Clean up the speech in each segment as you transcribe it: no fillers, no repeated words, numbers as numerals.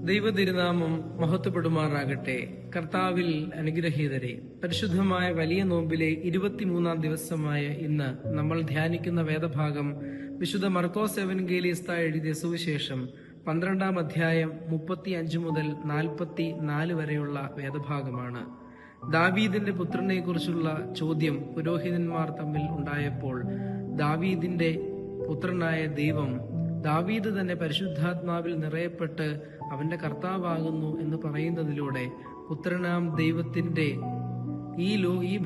ദൈവതിരുനാമം മഹത്വപ്പെടുമാറാകട്ടെ. കർത്താവിൽ അനുഗ്രഹീതരെ, പരിശുദ്ധമായ വലിയ നോമ്പിലെ 23-ാം ദിവസമായ ഇന്ന് നമ്മൾ ധ്യാനിക്കുന്ന വേദഭാഗം വിശുദ്ധ മർക്കോസ് എവൻഗേലിസ്ത എഴുതിയ സുവിശേഷം 12-ാം അധ്യായം 35 മുതൽ 44 വരെയുള്ള വേദഭാഗമാണ്. ദാവീദിന്റെ പുത്രനെ കുറിച്ചുള്ള ചോദ്യം പുരോഹിതന്മാർ തമ്മിൽ ഉണ്ടായപ്പോൾ ദാവീദിന്റെ പുത്രനായ ദൈവം, ദാവീദ് തന്നെ പരിശുദ്ധാത്മാവിൽ നിറയപ്പെട്ട് അവന്റെ കർത്താവാകുന്നു എന്ന് പറയുന്നതിലൂടെ പുത്രനാം ദൈവത്തിന്റെ ഈ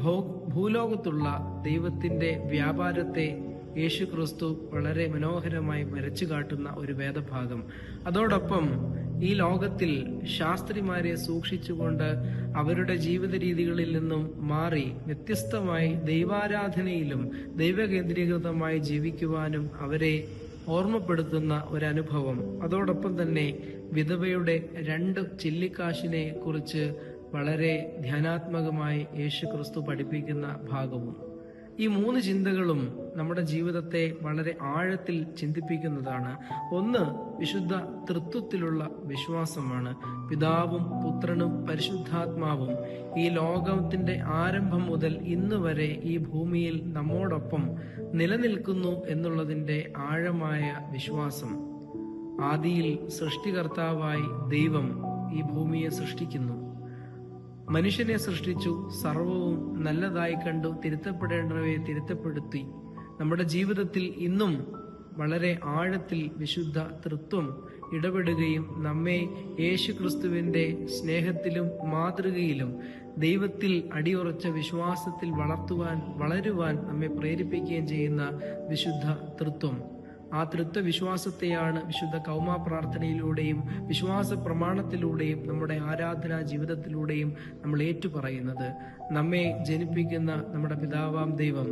ഭൂലോകത്തുള്ള ദൈവത്തിന്റെ വ്യാപാരത്തെ യേശു ക്രിസ്തു വളരെ മനോഹരമായി വരച്ചു കാട്ടുന്ന ഒരു വേദഭാഗം. അതോടൊപ്പം ഈ ലോകത്തിൽ ശാസ്ത്രിമാരെ സൂക്ഷിച്ചുകൊണ്ട് അവരുടെ ജീവിത രീതികളിൽ നിന്നും മാറി വ്യത്യസ്തമായി ദൈവാരാധനയിലും ദൈവകേന്ദ്രീകൃതമായി ജീവിക്കുവാനും അവരെ ഓർമ്മപ്പെടുത്തുന്ന ഒരനുഭവം. അതോടൊപ്പം തന്നെ വിധവയുടെ 2 ചില്ലിക്കാശിനെ കുറിച്ച് വളരെ ധ്യാനാത്മകമായി യേശു ക്രിസ്തു പഠിപ്പിക്കുന്ന ഭാഗവും. ഈ 3 ചിന്തകളും നമ്മുടെ ജീവിതത്തെ വളരെ ആഴത്തിൽ ചിന്തിപ്പിക്കുന്നതാണ്. ഒന്ന്, വിശുദ്ധ തൃത്വത്തിലുള്ള വിശ്വാസമാണ്. പിതാവും പുത്രനും പരിശുദ്ധാത്മാവും ഈ ലോകത്തിന്റെ ആരംഭം മുതൽ ഇന്ന് വരെ ഈ ഭൂമിയിൽ നമ്മോടൊപ്പം നിലനിൽക്കുന്നു എന്നുള്ളതിന്റെ ആഴമായ വിശ്വാസം. ആദിയിൽ സൃഷ്ടികർത്താവായി ദൈവം ഈ ഭൂമിയെ സൃഷ്ടിക്കുന്നു, മനുഷ്യനെ സൃഷ്ടിച്ചു, സർവവും നല്ലതായി കണ്ടു, തിരുത്തപ്പെടേണ്ടവയെ തിരുത്തപ്പെടുത്തി. നമ്മുടെ ജീവിതത്തിൽ ഇന്നും വളരെ ആഴത്തിൽ വിശുദ്ധ തൃത്വം ഇടപെടുകയും നമ്മെ യേശു ക്രിസ്തുവിന്റെ സ്നേഹത്തിലും മാതൃകയിലും ദൈവത്തിൽ അടിയുറച്ച വിശ്വാസത്തിൽ വളരുവാൻ നമ്മെ പ്രേരിപ്പിക്കുകയും ചെയ്യുന്ന വിശുദ്ധ തൃത്വം. ആ തൃത്വ വിശ്വാസത്തെയാണ് വിശുദ്ധ കൗമാ പ്രാർത്ഥനയിലൂടെയും വിശ്വാസ പ്രമാണത്തിലൂടെയും നമ്മുടെ ആരാധനാ ജീവിതത്തിലൂടെയും നമ്മൾ ഏറ്റുപറയുന്നത്. നമ്മെ ജനിപ്പിക്കുന്ന നമ്മുടെ പിതാവാം ദൈവം,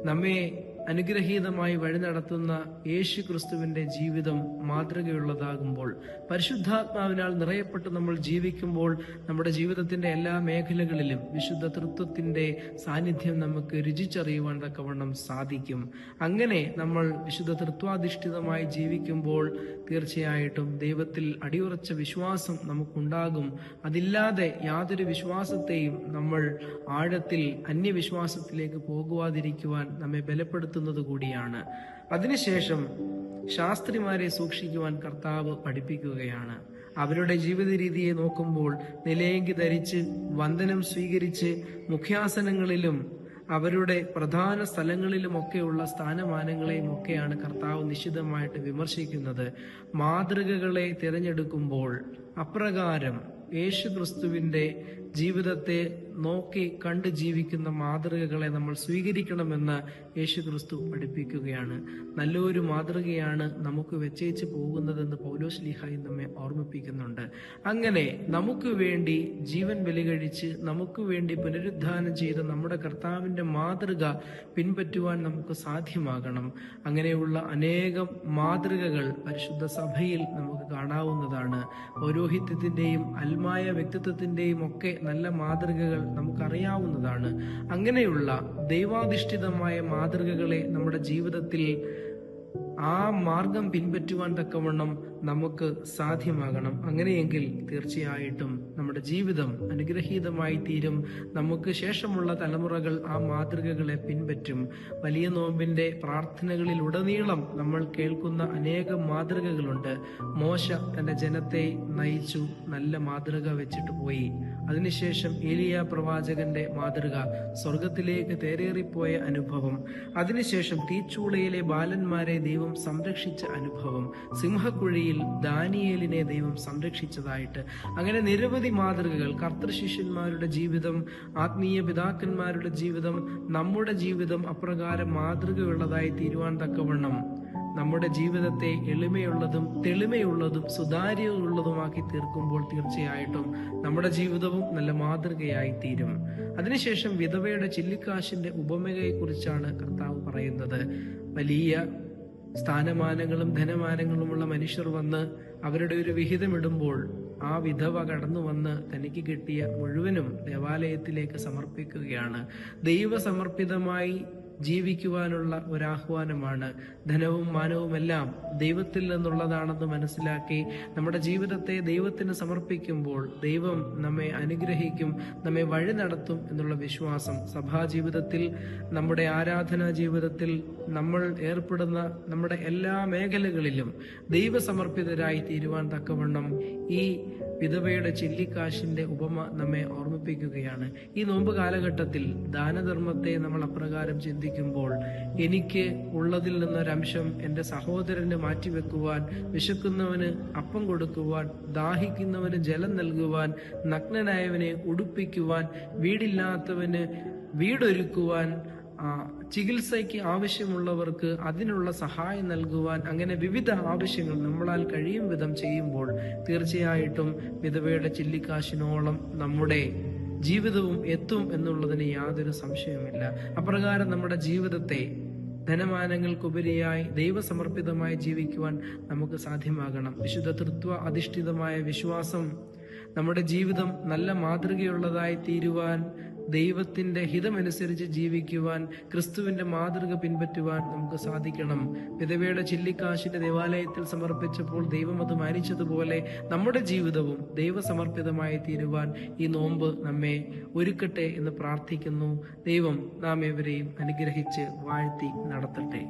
നമ്മെ അനുഗ്രഹീതമായി വഴി നടത്തുന്ന യേശു ക്രിസ്തുവിന്റെ ജീവിതം മാതൃകയുള്ളതാകുമ്പോൾ, പരിശുദ്ധാത്മാവിനാൽ നിറയപ്പെട്ട് നമ്മൾ ജീവിക്കുമ്പോൾ നമ്മുടെ ജീവിതത്തിന്റെ എല്ലാ മേഖലകളിലും വിശുദ്ധ തൃത്വത്തിന്റെ സാന്നിധ്യം നമുക്ക് രുചിച്ചറിയുവാൻ തക്കവണ്ണം സാധിക്കും. അങ്ങനെ നമ്മൾ വിശുദ്ധ തൃത്വാധിഷ്ഠിതമായി ജീവിക്കുമ്പോൾ തീർച്ചയായിട്ടും ദൈവത്തിൽ അടിയുറച്ച വിശ്വാസം നമുക്കുണ്ടാകും. അതില്ലാതെ യാതൊരു വിശ്വാസത്തെയും നമ്മൾ ആഴത്തിൽ അന്യവിശ്വാസത്തിലേക്ക് പോകുവാതിരിക്കുവാൻ നമ്മെ ബലപ്പെടുത്തുന്നത് കൂടിയാണ്. അതിനുശേഷം ശാസ്ത്രിമാരെ സൂക്ഷിക്കുവാൻ കർത്താവ് പഠിപ്പിക്കുകയാണ്. അവരുടെ ജീവിത രീതിയെ നോക്കുമ്പോൾ നിലയങ്കി ധരിച്ച് വന്ദനം സ്വീകരിച്ച് മുഖ്യാസനങ്ങളിലും അവരുടെ പ്രധാന സ്ഥലങ്ങളിലുമൊക്കെയുള്ള സ്ഥാനമാനങ്ങളെയും ഒക്കെയാണ് കർത്താവ് നിശിതമായിട്ട് വിമർശിക്കുന്നത്. മാതൃകകളെ തിരഞ്ഞെടുക്കുമ്പോൾ അപ്രകാരം യേശു ക്രിസ്തുവിന്റെ ജീവിതത്തെ നോക്കി കണ്ട് ജീവിക്കുന്ന മാതൃകകളെ നമ്മൾ സ്വീകരിക്കണമെന്ന് യേശു ക്രിസ്തു പഠിപ്പിക്കുകയാണ്. നല്ലൊരു മാതൃകയാണ് നമുക്ക് വെച്ചേച്ച് പോകുന്നതെന്ന് പൗലോസ്ലീഹായി നമ്മെ ഓർമ്മിപ്പിക്കുന്നുണ്ട്. അങ്ങനെ നമുക്ക് വേണ്ടി ജീവൻ ബലികഴിച്ച് നമുക്ക് വേണ്ടി പുനരുദ്ധാനം ചെയ്ത നമ്മുടെ കർത്താവിന്റെ മാതൃക പിൻപറ്റുവാൻ നമുക്ക് സാധ്യമാകണം. അങ്ങനെയുള്ള അനേകം മാതൃകകൾ പരിശുദ്ധ സഭയിൽ നമുക്ക് കാണാവുന്നതാണ്. പൗരോഹിത്യത്തിന്റെയും അൽമായ വ്യക്തിത്വത്തിന്റെയും ഒക്കെ നല്ല മാതൃകകൾ നമുക്കറിയാവുന്നതാണ്. അങ്ങനെയുള്ള ദൈവാധിഷ്ഠിതമായ മാതൃകകളെ നമ്മുടെ ജീവിതത്തിൽ ആ മാർഗം പിൻപറ്റുവാൻ തക്കവണ്ണം നമുക്ക് സാധ്യമാകണം. അങ്ങനെയെങ്കിൽ തീർച്ചയായിട്ടും നമ്മുടെ ജീവിതം അനുഗ്രഹീതമായി തീരും. നമുക്ക് ശേഷമുള്ള തലമുറകൾ ആ മാതൃകകളെ പിൻപറ്റും. വലിയ നോമ്പിന്റെ പ്രാർത്ഥനകളിൽ ഉടനീളം നമ്മൾ കേൾക്കുന്ന അനേകം മാതൃകകളുണ്ട്. മോശ തന്റെ ജനത്തെ നയിച്ചു, നല്ല മാതൃക വെച്ചിട്ട് പോയി. അതിനുശേഷം ഏലിയ പ്രവാചകന്റെ മാതൃക, സ്വർഗത്തിലേക്ക് തേരേറിപ്പോയ അനുഭവം. അതിനുശേഷം തീച്ചൂളയിലെ ബാലന്മാരെ ദൈവം സംരക്ഷിച്ച അനുഭവം, സിംഹക്കുഴിയിൽ ദാനിയേലിനെ ദൈവം സംരക്ഷിച്ചതായിട്ട്. അങ്ങനെ നിരവധി മാതൃകകൾ. കർത്തൃശിഷ്യന്മാരുടെ ജീവിതം, ആത്മീയ പിതാക്കന്മാരുടെ ജീവിതം, നമ്മുടെ ജീവിതം അപ്രകാരം മാതൃകയുള്ളതായി തീരുവാൻ തക്കവണ്ണം നമ്മുടെ ജീവിതത്തെ എളിമയുള്ളതും തെളിമയുള്ളതും സുതാര്യമുള്ളതുമാക്കി തീർക്കുമ്പോൾ തീർച്ചയായിട്ടും നമ്മുടെ ജീവിതവും നല്ല മാതൃകയായി തീരും. അതിനുശേഷം വിധവയുടെ ചില്ലിക്കാശിന്റെ ഉപമയെ കുറിച്ചാണ് കർത്താവ് പറയുന്നത്. വലിയ സ്ഥാനമാനങ്ങളും ധനമാനങ്ങളുമുള്ള മനുഷ്യർ വന്ന് അവരുടെ ഒരു വിഹിതമിടുമ്പോൾ ആ വിധവ കടന്നു വന്ന് തനിക്ക് കിട്ടിയ മുഴുവനും ദേവാലയത്തിലേക്ക് സമർപ്പിക്കുകയാണ്. ദൈവസമർപ്പിതമായി ജീവിക്കുവാനുള്ള ഒരാഹ്വാനമാണ്. ധനവും മാനവും എല്ലാം ദൈവത്തിൽ നിന്നുള്ളതാണെന്ന് മനസ്സിലാക്കി നമ്മുടെ ജീവിതത്തെ ദൈവത്തിന് സമർപ്പിക്കുമ്പോൾ ദൈവം നമ്മെ അനുഗ്രഹിക്കും, നമ്മെ വഴി നടത്തും എന്നുള്ള വിശ്വാസം സഭാ ജീവിതത്തിൽ, നമ്മുടെ ആരാധനാ ജീവിതത്തിൽ, നമ്മൾ ഏർപ്പെടുന്ന നമ്മുടെ എല്ലാ മേഖലകളിലും ദൈവസമർപ്പിതരായി തീരുവാൻ തക്കവണ്ണം ഈ വിധവയുടെ ചില്ലിക്കാശിന്റെ ഉപമ നമ്മെ ഓർമ്മിപ്പിക്കുകയാണ്. ഈ നോമ്പ് കാലഘട്ടത്തിൽ ദാനധർമ്മത്തെ നമ്മൾ അപ്രകാരം ചിന്തിക്കുമ്പോൾ, എനിക്ക് ഉള്ളതിൽ നിന്നൊരംശം എൻ്റെ സഹോദരന് മാറ്റിവെക്കുവാൻ, വിശക്കുന്നവന് അപ്പം കൊടുക്കുവാൻ, ദാഹിക്കുന്നവന് ജലം നൽകുവാൻ, നഗ്നനായവനെ ഉടുപ്പിക്കുവാൻ, വീടില്ലാത്തവന് വീടൊരുക്കുവാൻ, ചികിത്സയ്ക്ക് ആവശ്യമുള്ളവർക്ക് അതിനുള്ള സഹായം നൽകുവാൻ, അങ്ങനെ വിവിധ ആവശ്യങ്ങൾ നമ്മളാൽ കഴിയും വിധം ചെയ്യുമ്പോൾ തീർച്ചയായിട്ടും വിധവയുടെ ചില്ലിക്കാശിനോളം നമ്മുടെ ജീവിതവും എത്തും എന്നുള്ളതിന് യാതൊരു സംശയവുമില്ല. അപ്രകാരം നമ്മുടെ ജീവിതത്തെ ധനമാനങ്ങൾക്കുപരിയായി ദൈവസമർപ്പിതമായി ജീവിക്കുവാൻ നമുക്ക് സാധ്യമാകണം. വിശുദ്ധ തൃത്വ അധിഷ്ഠിതമായ വിശ്വാസം, നമ്മുടെ ജീവിതം നല്ല മാതൃകയുള്ളതായി തീരുവാൻ, ദൈവത്തിന്റെ ഹിതമനുസരിച്ച് ജീവിക്കുവാൻ, ക്രിസ്തുവിന്റെ മാതൃക പിൻപറ്റുവാൻ നമുക്ക് സാധിക്കണം. വിധവയുടെ ചില്ലിക്കാശിന്റെ ദേവാലയത്തിൽ സമർപ്പിച്ചപ്പോൾ ദൈവം അത് മാനിച്ചതുപോലെ നമ്മുടെ ജീവിതവും ദൈവസമർപ്പിതമായി തീരുവാൻ ഈ നോമ്പ് നമ്മെ ഒരുക്കട്ടെ എന്ന് പ്രാർത്ഥിക്കുന്നു. ദൈവം നാം ഏവരെയും അനുഗ്രഹിച്ച് വാഴ്ത്തി നടത്തട്ടെ.